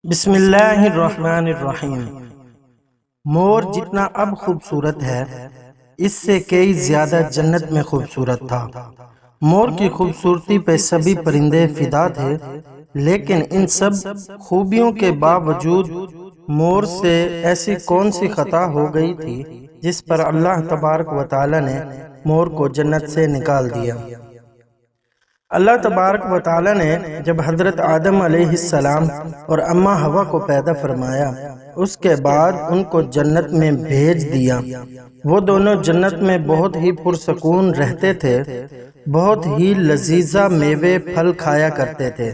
بسم اللہ الرحمن الرحیم۔ مور جتنا اب خوبصورت ہے، اس سے کئی زیادہ جنت میں خوبصورت تھا۔ مور کی خوبصورتی پہ سبھی پرندے فدا تھے، لیکن ان سب خوبیوں کے باوجود مور سے ایسی کون سی خطا ہو گئی تھی جس پر اللہ تبارک و تعالی نے مور کو جنت سے نکال دیا۔ اللہ تبارک و تعالی نے جب حضرت آدم علیہ السلام اور اماں حوا کو پیدا فرمایا، اس کے بعد ان کو جنت میں بھیج دیا۔ وہ دونوں جنت میں بہت ہی پرسکون رہتے تھے، بہت ہی لذیذہ میوے پھل کھایا کرتے تھے،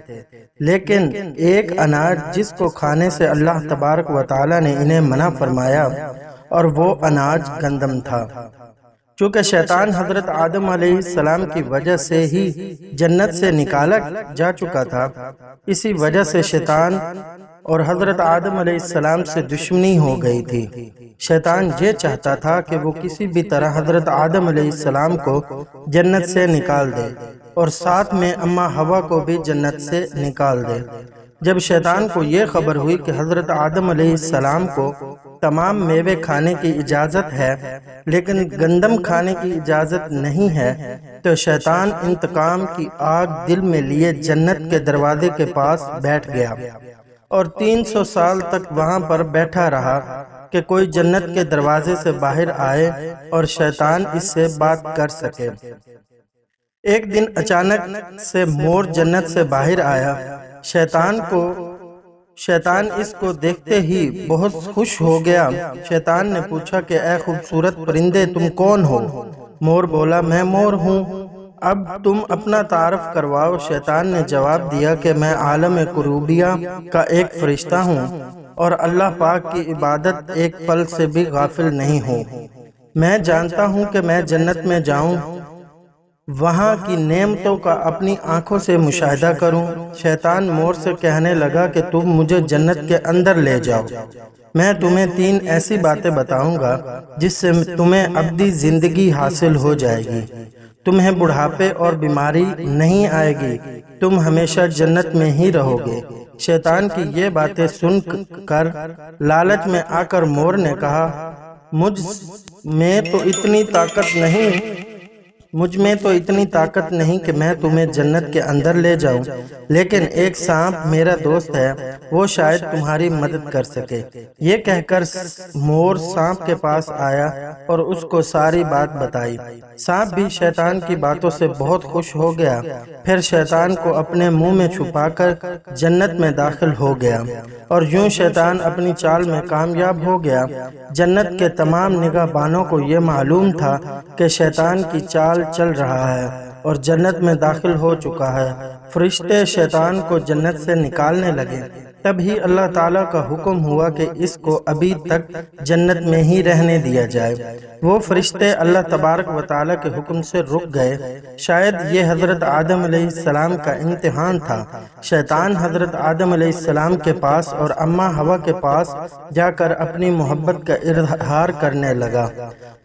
لیکن ایک اناج جس کو کھانے سے اللہ تبارک و تعالی نے انہیں منع فرمایا، اور وہ اناج گندم تھا۔ چونکہ شیطان حضرت آدم علیہ السلام کی وجہ سے ہی جنت سے نکالا جا چکا تھا، اسی وجہ سے شیطان اور حضرت آدم علیہ السلام سے دشمنی ہو گئی تھی۔ شیطان یہ چاہتا تھا کہ وہ کسی بھی طرح حضرت آدم علیہ السلام کو جنت سے نکال دے، اور ساتھ میں اماں حوا کو بھی جنت سے نکال دے۔ جب شیطان کو یہ خبر ہوئی کہ حضرت آدم علیہ السلام کو تمام میوے کھانے کی اجازت ہے لیکن گندم کھانے کی اجازت نہیں ہے، تو شیطان انتقام کی آگ دل میں لیے جنت کے دروازے کے پاس بیٹھ گیا، اور 300 سال تک وہاں پر بیٹھا رہا کہ کوئی جنت کے دروازے سے باہر آئے اور شیطان اس سے بات کر سکے۔ ایک دن اچانک سے مور جنت سے باہر آیا۔ شیطان اس کو دیکھتے ہی بہت خوش ہو گیا۔ شیطان نے پوچھا کہ اے خوبصورت پرندے، تم کون ہو؟ مور بولا، میں مور ہوں، اب تم اپنا تعارف کرواؤ۔ شیطان نے جواب دیا کہ میں عالم کروبیہ کا ایک فرشتہ ہوں، اور اللہ پاک کی عبادت ایک پل سے بھی غافل نہیں ہوں۔ میں جانتا ہوں کہ میں جنت میں جاؤں، وہاں کی نعمتوں کا اپنی آنکھوں سے مشاہدہ کروں۔ شیطان مور سے کہنے لگا کہ تم مجھے جنت کے اندر لے جاؤ، میں تمہیں 3 ایسی باتیں بتاؤں گا جس سے تمہیں ابدی زندگی حاصل ہو جائے گی، تمہیں بڑھاپے اور بیماری نہیں آئے گی، تم ہمیشہ جنت میں ہی رہو گے۔ شیطان کی یہ باتیں سن کر لالچ میں آ کر مور نے کہا، مجھ میں تو اتنی طاقت نہیں کہ میں تمہیں جنت کے اندر لے جاؤں، لیکن ایک سانپ میرا دوست ہے، وہ شاید تمہاری مدد کر سکے۔ یہ کہہ کر مور سانپ کے پاس آیا اور اس کو ساری بات بتائی۔ سانپ بھی شیطان کی باتوں سے بہت خوش ہو گیا، پھر شیطان کو اپنے منہ میں چھپا کر جنت میں داخل ہو گیا، اور یوں شیطان اپنی چال میں کامیاب ہو گیا۔ جنت کے تمام نگاہ بانوں کو یہ معلوم تھا کہ شیطان کی چال چل رہا ہے اور جنت میں داخل ہو چکا ہے۔ فرشتے شیطان کو جنت سے نکالنے لگے، تب ہی اللہ تعالیٰ کا حکم ہوا کہ اس کو ابھی تک جنت میں ہی رہنے دیا جائے۔ وہ فرشتے اللہ تبارک و تعالیٰ کے حکم سے رک گئے۔ شاید یہ حضرت آدم علیہ السلام کا امتحان تھا۔ شیطان حضرت آدم علیہ السلام کے پاس اور اماں حوا کے پاس جا کر اپنی محبت کا اظہار کرنے لگا۔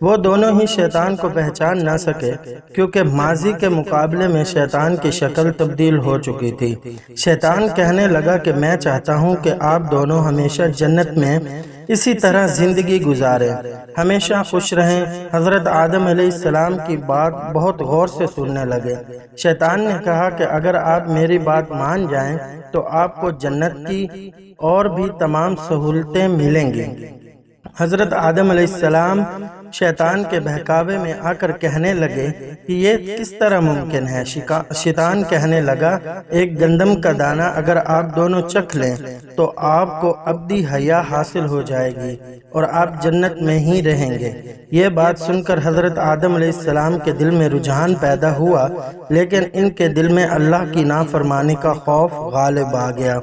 وہ دونوں ہی شیطان کو پہچان نہ سکے، کیونکہ ماضی کے مقابلے میں شیطان کی شکل تبدیل ہو چکی تھی۔ شیطان کہنے لگا کہ میں چاہتا ہوں کہ آپ دونوں ہمیشہ جنت میں اسی طرح زندگی گزاریں، ہمیشہ خوش رہیں۔ حضرت آدم علیہ السلام کی بات بہت غور سے سننے لگے۔ شیطان نے کہا کہ اگر آپ میری بات مان جائیں تو آپ کو جنت کی اور بھی تمام سہولتیں ملیں گی۔ حضرت آدم علیہ السلام شیطان کے بہکاوے میں آ کر کہنے لگے کہ یہ کس طرح ممکن ہے؟ شیطان کہنے لگا، ایک گندم کا دانہ اگر آپ دونوں چکھ لیں تو آپ کو ابدی حیا حاصل ہو جائے گی اور آپ جنت میں ہی رہیں گے۔ یہ بات سن کر حضرت آدم علیہ السلام کے دل میں رجحان پیدا ہوا، لیکن ان کے دل میں اللہ کی نافرمانی کا خوف غالب آ گیا۔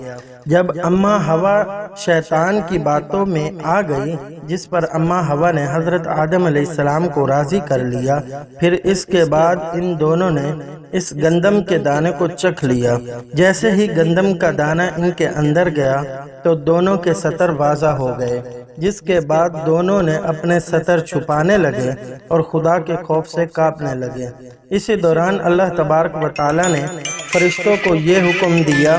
جب اماں حوا شیطان کی باتوں میں آ گئی، جس پر اماں حوا نے حضرت آدم علیہ السلام کو راضی کر لیا، پھر اس کے بعد ان دونوں نے اس گندم کے دانے کو چکھ لیا۔ جیسے ہی گندم کا دانہ ان کے اندر گیا تو دونوں کے سطر واضح ہو گئے، جس کے بعد دونوں نے اپنے سطر چھپانے لگے اور خدا کے خوف سے کانپنے لگے۔ اسی دوران اللہ تبارک و تعالیٰ نے فرشتوں کو یہ حکم دیا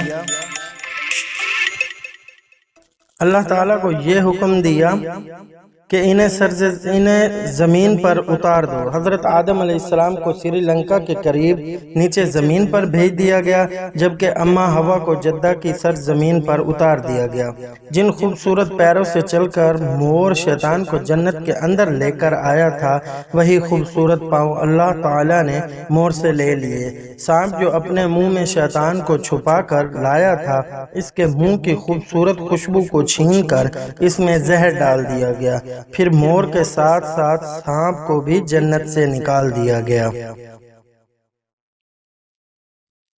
اللہ تعالیٰ کو یہ حکم دیا کہ انہیں زمین پر اتار دو۔ حضرت آدم علیہ السلام کو سری لنکا کے قریب نیچے زمین پر بھیج دیا گیا، جبکہ اماں ہوا کو جدہ کی سرزمین پر اتار دیا گیا۔ جن خوبصورت پیروں سے چل کر مور شیطان کو جنت کے اندر لے کر آیا تھا، وہی خوبصورت پاؤں اللہ تعالیٰ نے مور سے لے لیے۔ سانپ جو اپنے منہ میں شیطان کو چھپا کر لایا تھا، اس کے منہ کی خوبصورت خوشبو کو چھین کر اس میں زہر ڈال دیا گیا۔ پھر مور کے ساتھ ساتھ سانپ کو بھی جنت سے نکال دیا گیا۔